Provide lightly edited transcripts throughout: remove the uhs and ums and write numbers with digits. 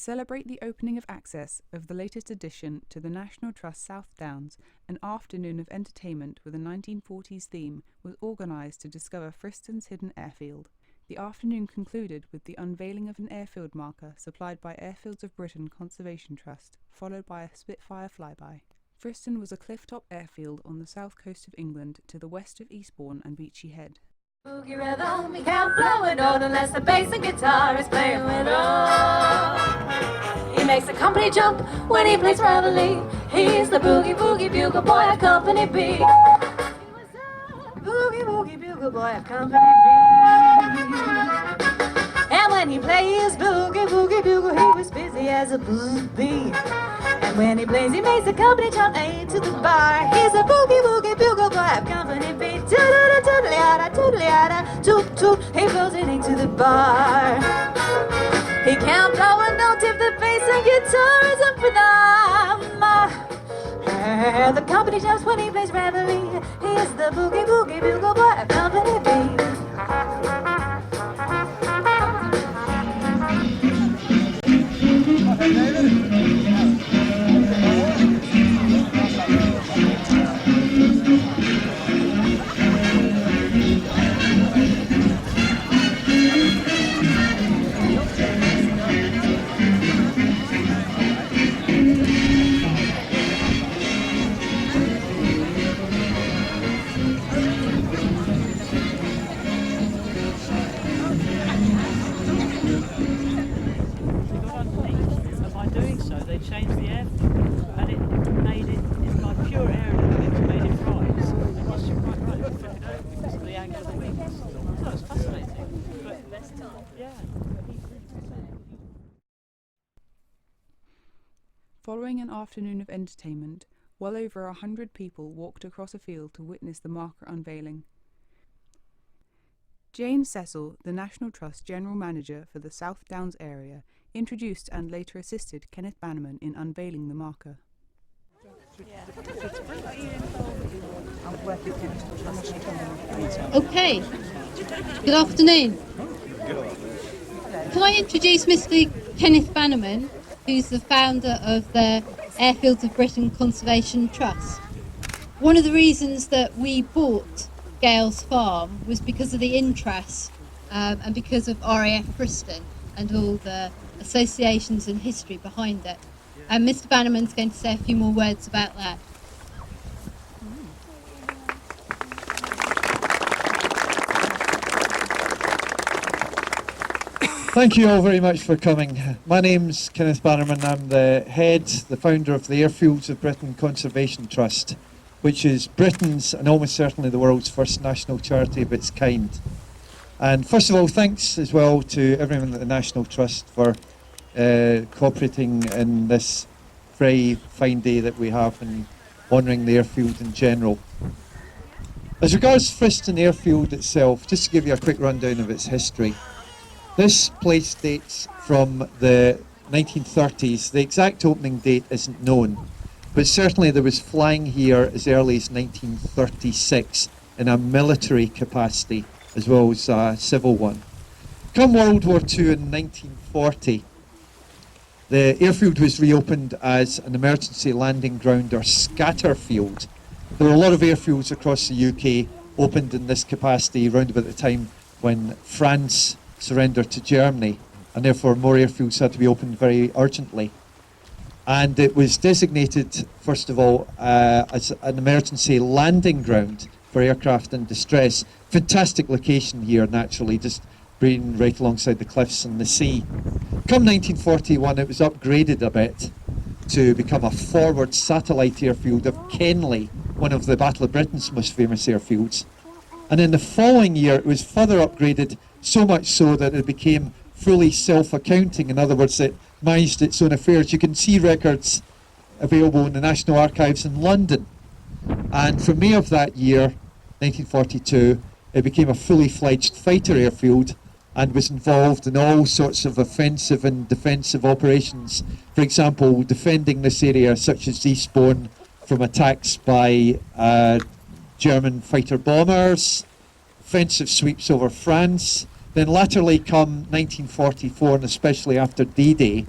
celebrate the opening of access of the latest addition to the National Trust South Downs, an afternoon of entertainment with a 1940s theme was organised to discover Friston's hidden airfield. The afternoon concluded with the unveiling of an airfield marker supplied by Airfields of Britain Conservation Trust, followed by a Spitfire flyby. Friston was a cliff-top airfield on the south coast of England to the west of Eastbourne and Beachy Head. Boogie rhythm, he can't blow a note unless the bass and guitar is playing with us. He makes the company jump when he plays reveille. He's the boogie boogie bugle boy of Company B. He was the boogie boogie bugle boy of Company B. And when he plays boogie boogie bugle, he was busy as a bee. And when he plays, he makes the company jump A to the bar. He's a boogie boogie bugle boy of Company B. Toodle-yada, toodle-yada, toot toot. He blows it into the bar. He can't blow a note if the bass and guitar isn't for them. The company jumps when he plays reveille. He is the boogie boogie bugle boy of Company B. They changed the airfield and it made it, it's like pure aerodynamics made it rise. And yes, you're quite right, you flip it over because of the angle of the wings. Oh, it's fascinating. But, yeah. Following an afternoon of entertainment, well over 100 people walked across a field to witness the marker unveiling. Jane Cecil, the National Trust General Manager for the South Downs area, introduced and later assisted Kenneth Bannerman in unveiling the marker. Okay, good afternoon. Can I introduce Mr. Kenneth Bannerman, who's the founder of the Airfields of Britain Conservation Trust. One of the reasons that we bought Gales Farm was because of the interest and because of RAF Friston and all the associations and history behind it. And Mr. Bannerman's going to say a few more words about that. Thank you all very much for coming. My name's Kenneth Bannerman. I'm the founder of the Airfields of Britain Conservation Trust, which is Britain's and almost certainly the world's first national charity of its kind. And first of all, thanks as well to everyone at the National Trust for cooperating in this very fine day that we have and honouring the airfield in general. As regards Friston Airfield itself, just to give you a quick rundown of its history. This place dates from the 1930s. The exact opening date isn't known, but certainly there was flying here as early as 1936 in a military capacity as well as a civil one. Come World War II in 1940, the airfield was reopened as an emergency landing ground or scatter field. There were a lot of airfields across the UK opened in this capacity around about the time when France surrendered to Germany, and therefore more airfields had to be opened very urgently. And it was designated, first of all, as an emergency landing ground for aircraft in distress. Fantastic location here, naturally, just being right alongside the cliffs and the sea. Come 1941, it was upgraded a bit to become a forward satellite airfield of Kenley, one of the Battle of Britain's most famous airfields. And in the following year, it was further upgraded, so much so that it became fully self-accounting. In other words, it managed its own affairs. You can see records available in the National Archives in London. And from May of that year, 1942, it became a fully fledged fighter airfield and was involved in all sorts of offensive and defensive operations. For example, defending this area, such as Eastbourne, from attacks by German fighter bombers, offensive sweeps over France. Then latterly come 1944, and especially after D-Day,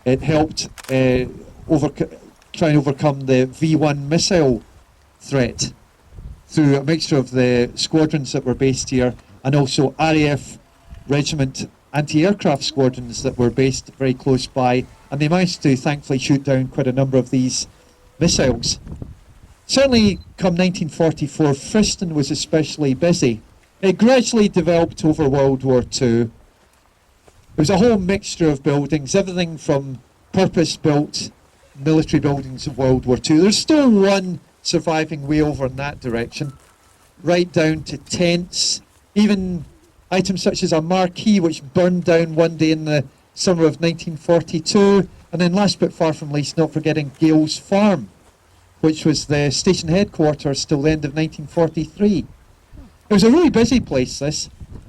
It helped try and overcome the V1 missile threat through a mixture of the squadrons that were based here and also RAF regiment anti-aircraft squadrons that were based very close by, and they managed to thankfully shoot down quite a number of these missiles. Certainly come 1944, Friston was especially busy. It gradually developed over World War II. It was a whole mixture of buildings, everything from purpose-built military buildings of World War II. There's still one surviving way over in that direction, right down to tents, even items such as a marquee which burned down one day in the summer of 1942, and then last but far from least, not forgetting Gales Farm, which was the station headquarters till the end of 1943. It was a really busy place, this,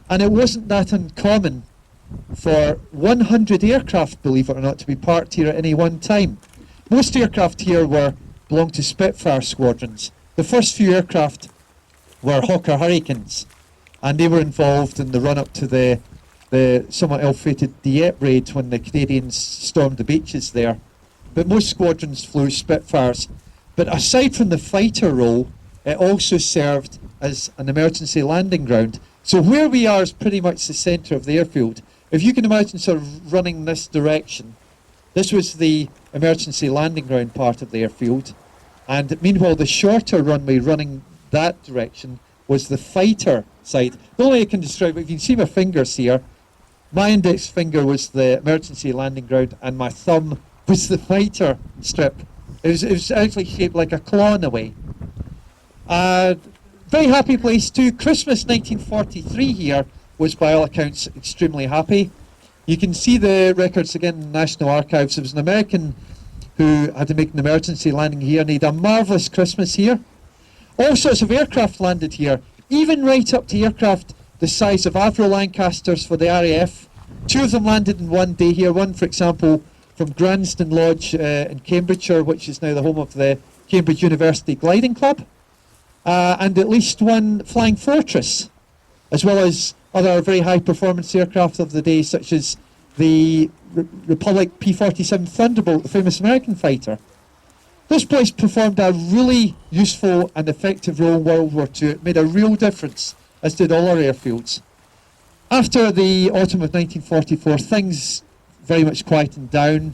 and it wasn't that uncommon for 100 aircraft, believe it or not, to be parked here at any one time. Most aircraft here belonged to Spitfire squadrons. The first few aircraft were Hawker Hurricanes, and they were involved in the run-up to the somewhat ill-fated Dieppe raid when the Canadians stormed the beaches there. But most squadrons flew Spitfires. But aside from the fighter role, it also served as an emergency landing ground. So where we are is pretty much the centre of the airfield. If you can imagine sort of running this direction, this was the emergency landing ground part of the airfield. And meanwhile, the shorter runway running that direction was the fighter side. The only way I can describe it, if you can see my fingers here, my index finger was the emergency landing ground and my thumb was the fighter strip. It was actually shaped like a claw in a way. Very happy place too. Christmas 1943 here was by all accounts extremely happy. You can see the records again in the National Archives. There was an American who had to make an emergency landing here and he had a marvellous Christmas here. All sorts of aircraft landed here, even right up to aircraft the size of Avro Lancasters for the RAF. 2 of them landed in one day here. One, for example, from Granston Lodge in Cambridgeshire, which is now the home of the Cambridge University Gliding Club, and at least one Flying Fortress, as well as other very high-performance aircraft of the day, such as the Republic P-47 Thunderbolt, the famous American fighter. This place performed a really useful and effective role in World War II. It made a real difference, as did all our airfields. After the autumn of 1944, things very much quietened down.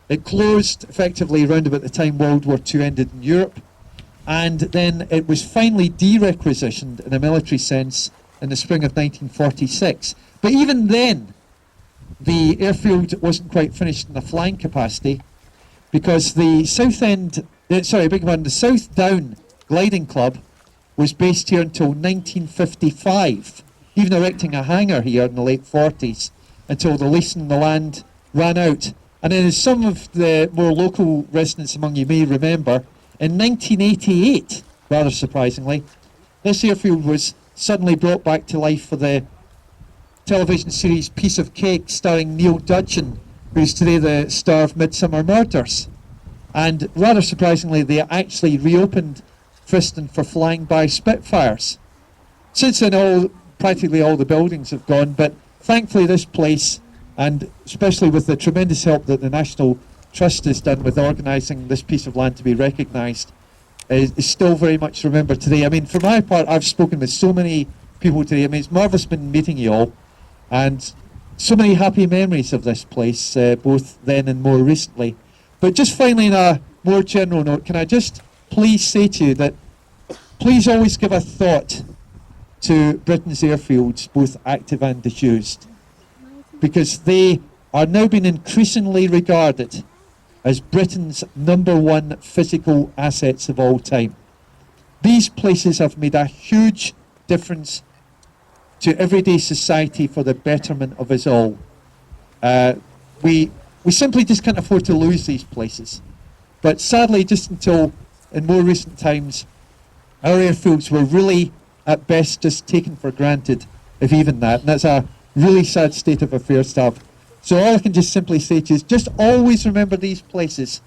It closed effectively around about the time World War II ended in Europe, and then it was finally de-requisitioned in a military sense in the spring of 1946. But even then, the airfield wasn't quite finished in a flying capacity, because the the South Down Gliding Club was based here until 1955, even erecting a hangar here in the late 40s until the lease on the land ran out. And then, as some of the more local residents among you may remember, in 1988, rather surprisingly, this airfield was suddenly brought back to life for the television series Piece of Cake, starring Neil Dudgeon, who's today the star of Midsummer Murders. And rather surprisingly, they actually reopened Friston for flying by Spitfires. Since then, practically all the buildings have gone, but thankfully this place, and especially with the tremendous help that the National Trust has done with organising this piece of land to be recognised, is still very much remembered today. I mean, for my part, I've spoken with so many people today. I mean, it's marvellous been meeting you all, and so many happy memories of this place, both then and more recently. But just finally, in a more general note, can I just please say to you that please always give a thought to Britain's airfields, both active and disused, because they are now being increasingly regarded as Britain's #1 physical assets of all time. These places have made a huge difference to everyday society for the betterment of us all. We simply just can't afford to lose these places. But sadly, just until in more recent times, our airfields were really, at best, just taken for granted, if even that. And that's a really sad state of affairs to have. So all I can just simply say to you is just always remember these places,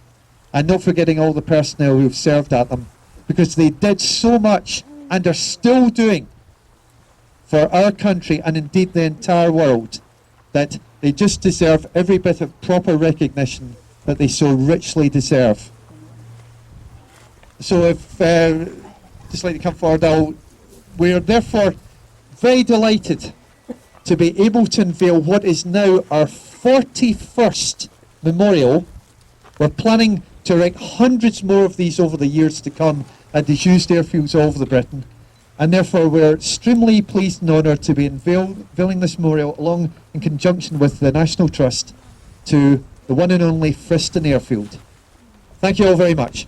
and not forgetting all the personnel who've served at them, because they did so much and are still doing for our country and indeed the entire world, that They just deserve every bit of proper recognition that they so richly deserve. So if, just like to come forward, we're therefore very delighted to be able to unveil what is now our 41st memorial. We're planning to erect hundreds more of these over the years to come at disused airfields all over Britain, and therefore we're extremely pleased and honoured to be unveiling this memorial along in conjunction with the National Trust to the one and only Friston Airfield. Thank you all very much.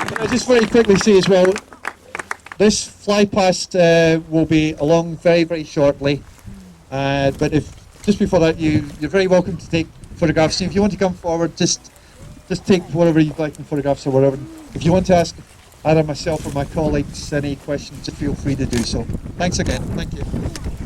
Can I just very quickly say as well, this flypast will be along very, very shortly. But if just before that, you're very welcome to take photographs. If you want to come forward, just take whatever you'd like in photographs or whatever. If you want to ask either myself or my colleagues any questions, feel free to do so. Thanks again. Thank you.